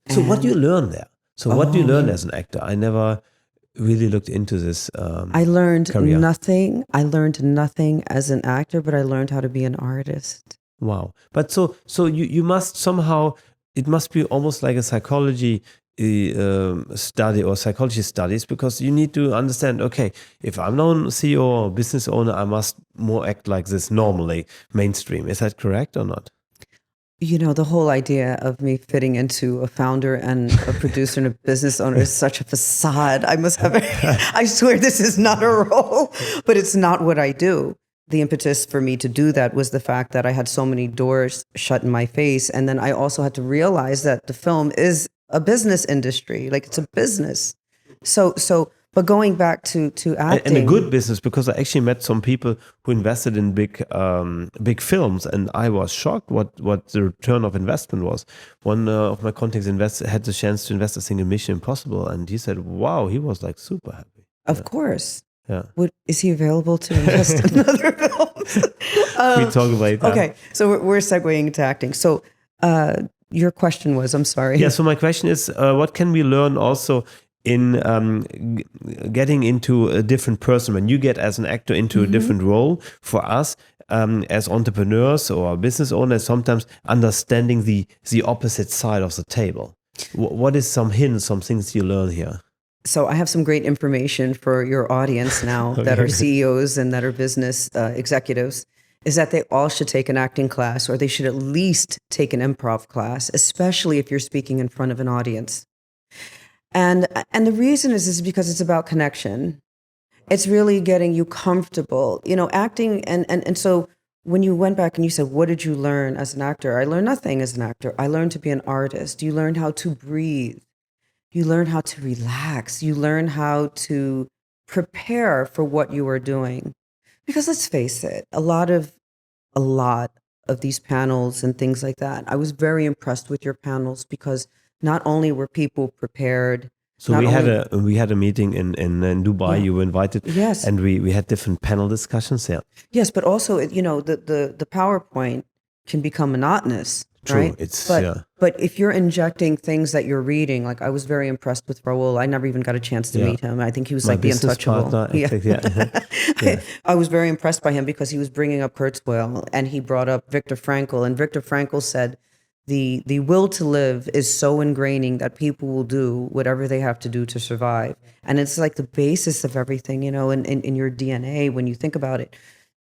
So what do you learn there? So what do you learn as an actor? I never really looked into this. I learned career. nothing. I learned nothing as an actor, but I learned how to be an artist. Wow. But so you must somehow, it must be almost like a psychology study or psychology studies, because you need to understand, okay, if I'm now a CEO or business owner, I must more act like this normally, mainstream. Is that correct or not? You know, the whole idea of me fitting into a founder and a producer and a business owner is such a facade. I swear this is not a role, but it's not what I do. The impetus for me to do that was the fact that I had so many doors shut in my face. And then I also had to realize that the film is a business industry, like it's a business. But going back to acting. And a good business, because I actually met some people who invested in big films, and I was shocked what the return of investment was. One of my contacts had the chance to invest, I think, in Mission Impossible, and he said, wow, he was like super happy. Of course. Yeah. Is he available to invest in other films? We talk about that. Okay, so we're segueing into acting. So your question was, I'm sorry. Yeah, so my question is, what can we learn also in getting into a different person, when you get as an actor into a different role? For us as entrepreneurs or business owners, sometimes understanding the opposite side of the table. What is some hints, some things you learn here? So I have some great information for your audience now that are CEOs and that are business executives, is that they all should take an acting class, or they should at least take an improv class, especially if you're speaking in front of an audience. And the reason is because it's about connection. It's really getting you comfortable, you know, acting. And so when you went back and you said, what did you learn as an actor? I learned nothing as an actor. I learned to be an artist. You learn how to breathe. You learn how to relax. You learn how to prepare for what you are doing. Because let's face it, a lot of these panels and things like that, I was very impressed with your panels, because not only were people prepared. So we had a meeting in Dubai. Yeah. You were invited. Yes. And we had different panel discussions. Yeah. Yes, but also, you know, the PowerPoint can become monotonous. True. Right? But if you're injecting things that you're reading, like I was very impressed with Raul. I never even got a chance to meet him. I think he was like the untouchable. Yeah. I was very impressed by him because he was bringing up Kurzweil, and he brought up Viktor Frankl. And Viktor Frankl said, the will to live is so ingraining that people will do whatever they have to do to survive. And it's like the basis of everything, you know, in your DNA when you think about it.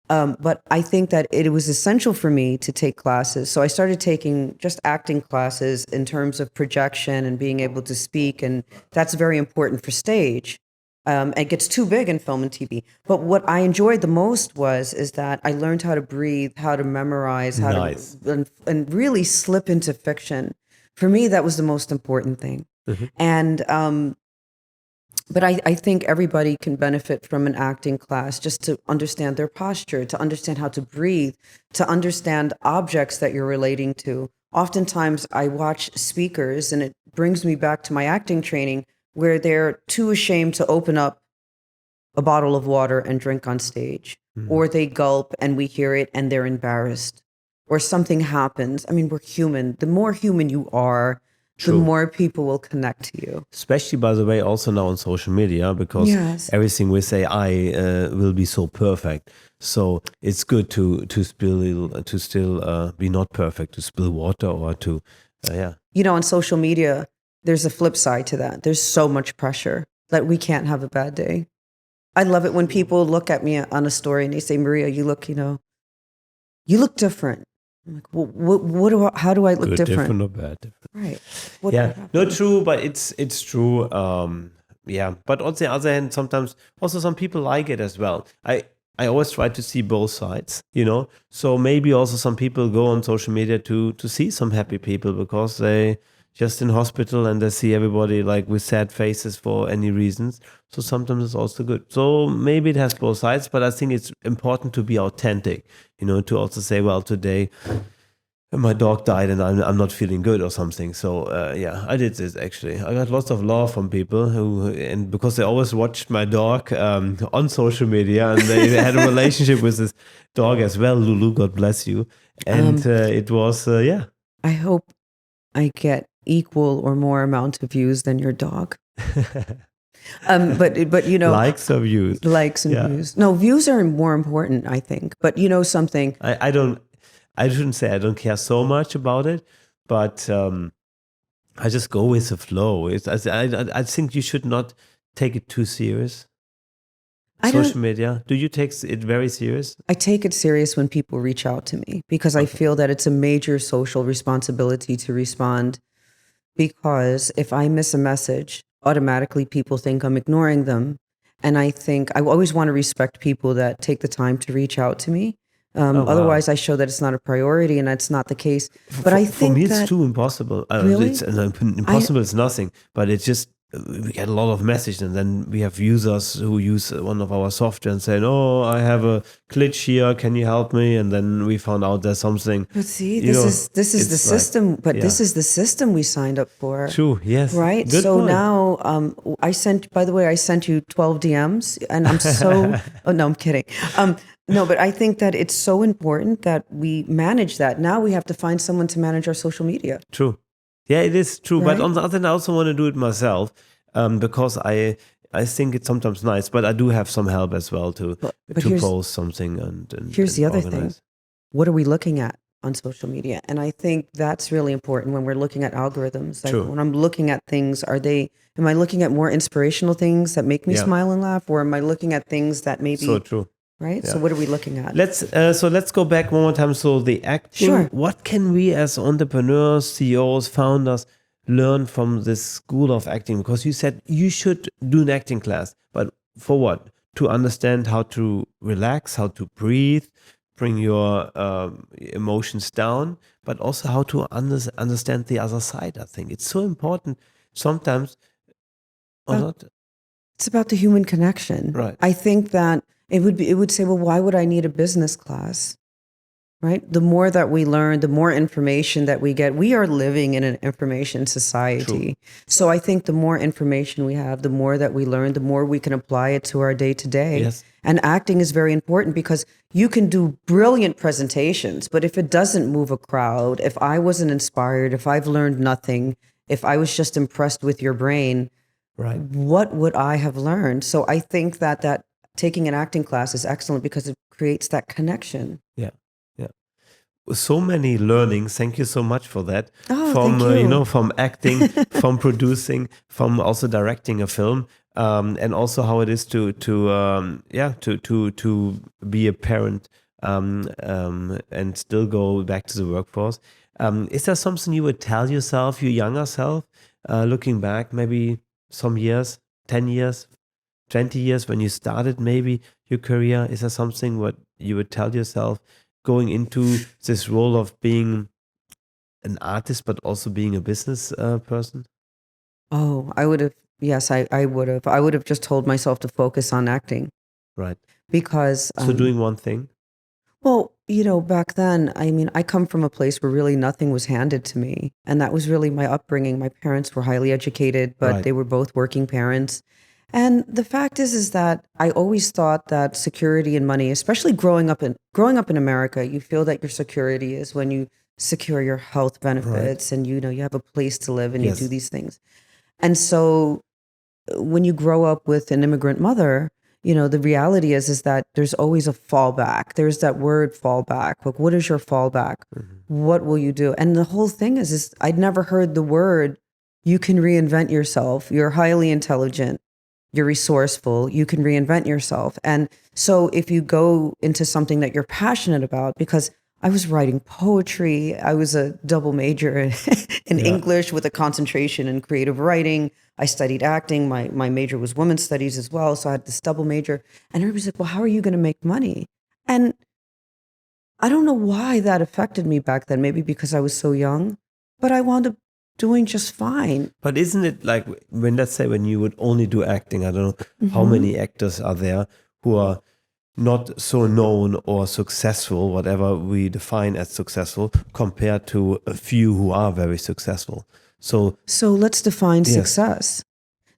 But I think that it was essential for me to take classes. So I started taking just acting classes in terms of projection and being able to speak. And that's very important for stage. It gets too big in film and TV. But what I enjoyed the most is that I learned how to breathe, how to memorize, how to and really slip into fiction. For me, that was the most important thing. And but I think everybody can benefit from an acting class, just to understand their posture, to understand how to breathe, to understand objects that you're relating to. Oftentimes I watch speakers, and it brings me back to my acting training, where they're too ashamed to open up a bottle of water and drink on stage, or they gulp and we hear it and they're embarrassed, or something happens. I mean, we're human. The more human you are, the more people will connect to you. Especially, by the way, also now on social media, because everything we say will be so perfect. So it's good to still be not perfect, to spill water or to You know, on social media, there's a flip side to that. There's so much pressure that we can't have a bad day. I love it when people look at me on a story and they say, Maria, you look different. I'm like, well, how do I look good, different? Different or bad? Different. Right. Not true, but it's true. But on the other hand, sometimes also some people like it as well. I always try to see both sides, you know. So maybe also some people go on social media to see some happy people because they just in hospital and they see everybody like with sad faces for any reasons. So sometimes it's also good. So maybe it has both sides, but I think it's important to be authentic, you know, to also say, well, today my dog died and I'm not feeling good or something. So I did this actually. I got lots of love from people and because they always watched my dog on social media and they had a relationship with this dog as well. Lulu, God bless you. And it was, I hope I get equal or more amount of views than your dog. But you know, likes and views. Views. No, views are more important, I think. But you know something, I shouldn't say I don't care so much about it, but I just go with the flow. I think you should not take it too serious. Social media, do you take it very serious? I take it serious when people reach out to me because I feel that it's a major social responsibility to respond. Because if I miss a message, automatically people think I'm ignoring them. And I think I always want to respect people that take the time to reach out to me. Otherwise, I show that it's not a priority, and that's not the case. But I think for me, it's too impossible. Really? Impossible is nothing, but it's just we get a lot of messages, and then we have users who use one of our software and say, "Oh, I have a glitch here. Can you help me?" And then we found out there's something. But see, this is the system. But this is the system we signed up for. True. Yes. Right. Good so point. now, I sent you 12 DMs, and I'm so. Oh no, I'm kidding. No, but I think that it's so important that we manage that. Now we have to find someone to manage our social media. True. Yeah, it is true. Right? But on the other hand, I also want to do it myself because I think it's sometimes nice. But I do have some help as well to post something and here's the other organize. thing. What are we looking at on social media? And I think that's really important when we're looking at algorithms. Like when I'm looking at things, am I looking at more inspirational things that make me smile and laugh, or am I looking at things that maybe so true. Right? Yeah. So what are we looking at? Let's go back one more time. So the acting, what can we as entrepreneurs, CEOs, founders learn from this school of acting? Because you said you should do an acting class, but for what? To understand how to relax, how to breathe, bring your emotions down, but also how to understand the other side. I think it's so important sometimes, or not? It's about the human connection. Right. I think that it would say, well, why would I need a business class? Right? The more that we learn, the more information that we get. We are living in an information society. True. So I think the more information we have, the more that we learn, the more we can apply it to our day to day. Yes. And acting is very important because you can do brilliant presentations, but if it doesn't move a crowd, if I wasn't inspired, if I've learned nothing, if I was just impressed with your brain, right, what would I have learned? So I think that taking an acting class is excellent because it creates that connection. Yeah. So many learnings. Thank you so much for that. Oh, from thank you. From acting, from producing, from also directing a film, and also how it is to be a parent and still go back to the workforce. Is there something you would tell yourself, your younger self, looking back, maybe some years, 10 years, 20 years when you started maybe your career? Is there something what you would tell yourself going into this role of being an artist, but also being a business person? Oh, I would have. Yes, I would have. I would have just told myself to focus on acting. Right. Because so doing one thing. Well, back then, I mean, I come from a place where really nothing was handed to me. And that was really my upbringing. My parents were highly educated, but Right. they were both working parents. And the fact is that I always thought that security and money, especially growing up in America, you feel that your security is when you secure your health benefits and you have a place to live and you do Yes. these things. And so when you grow up with an immigrant mother, the reality is that there's always a fallback. There's that word fallback. Like, what is your fallback? What will you do? And the whole thing is I'd never heard the word, you can reinvent yourself. You're highly intelligent. You're resourceful. You can reinvent yourself. And so if you go into something that you're passionate about, because I was writing poetry, I was a double major in English with a concentration in creative writing. I studied acting. My major was women's studies as well. So I had this double major. And everybody's like, well, how are you going to make money? And I don't know why that affected me back then. Maybe because I was so young, but I wound up doing just fine. But isn't it like let's say when you would only do acting, I don't know how many actors are there who are not so known or successful, whatever we define as successful, compared to a few who are very successful. So let's define success.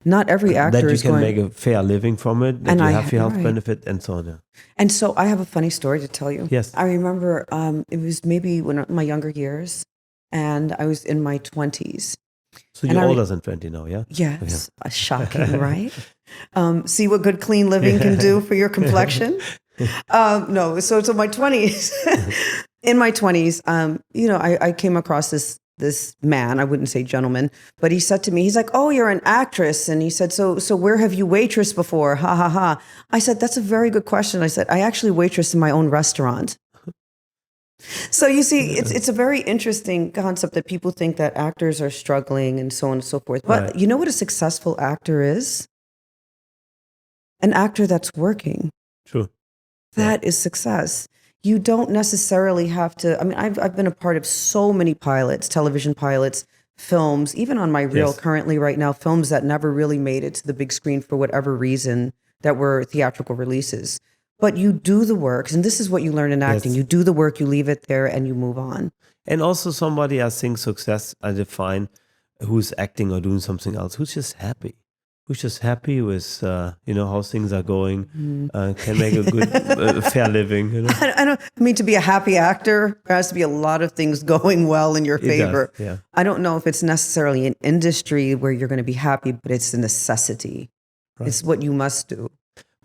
Not every actor that you is can going make a fair living from it, that And you I- have your health right. benefit and so on. Yeah. And so I have a funny story to tell you. Yes. I remember it was maybe when my younger years, and I was in my 20s. So And you're I- older than 20 now, yeah? Yes, shocking, right? See what good clean living can do for your complexion? No, so my 20s, in my 20s, I came across this man, I wouldn't say gentleman, but he said to me, he's like, oh, you're an actress. And he said, so where have you waitressed before? Ha, ha, ha. I said, that's a very good question. I said, I actually waitressed in my own restaurant. So you see, it's a very interesting concept that people think that actors are struggling and so on and so forth. But Right. you know what a successful actor is? An actor that's working. True. That is success. You don't necessarily have to. I mean, I've been a part of so many pilots, television pilots, films, even on my reel Yes. currently right now, films that never really made it to the big screen for whatever reason that were theatrical releases. But you do the work, and this is what you learn in acting. Yes. You do the work, you leave it there, and you move on. And also somebody, I think success, I define, who's acting or doing something else, who's just happy. Who's just happy with, how things are going, can make a good, fair living, I mean, to be a happy actor, there has to be a lot of things going well in your It does, favor. yeah. I don't know if it's necessarily an industry where you're going to be happy, but it's a necessity. It's what you must do.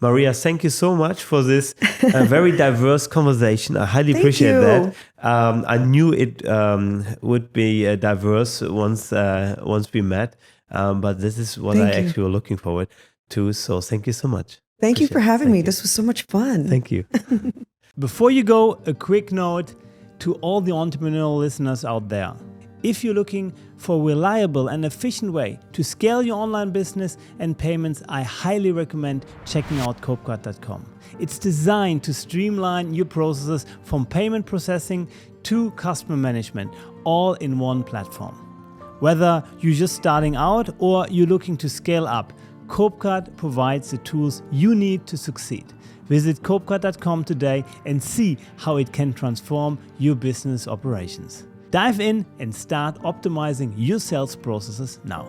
Maria, thank you so much for this very diverse conversation. I highly appreciate you. that. I knew it would be diverse once we met, but this is what Thank I you. actually were looking forward to. So thank you so much. Thank you for Appreciate it. having Thank me. you. This was so much fun. Thank you. Before you go, a quick note to all the entrepreneurial listeners out there. If you're looking for a reliable and efficient way to scale your online business and payments, I highly recommend checking out copecard.com. It's designed to streamline your processes from payment processing to customer management, all in one platform. Whether you're just starting out or you're looking to scale up, Copecard provides the tools you need to succeed. Visit copecard.com today and see how it can transform your business operations. Dive in and start optimizing your sales processes now.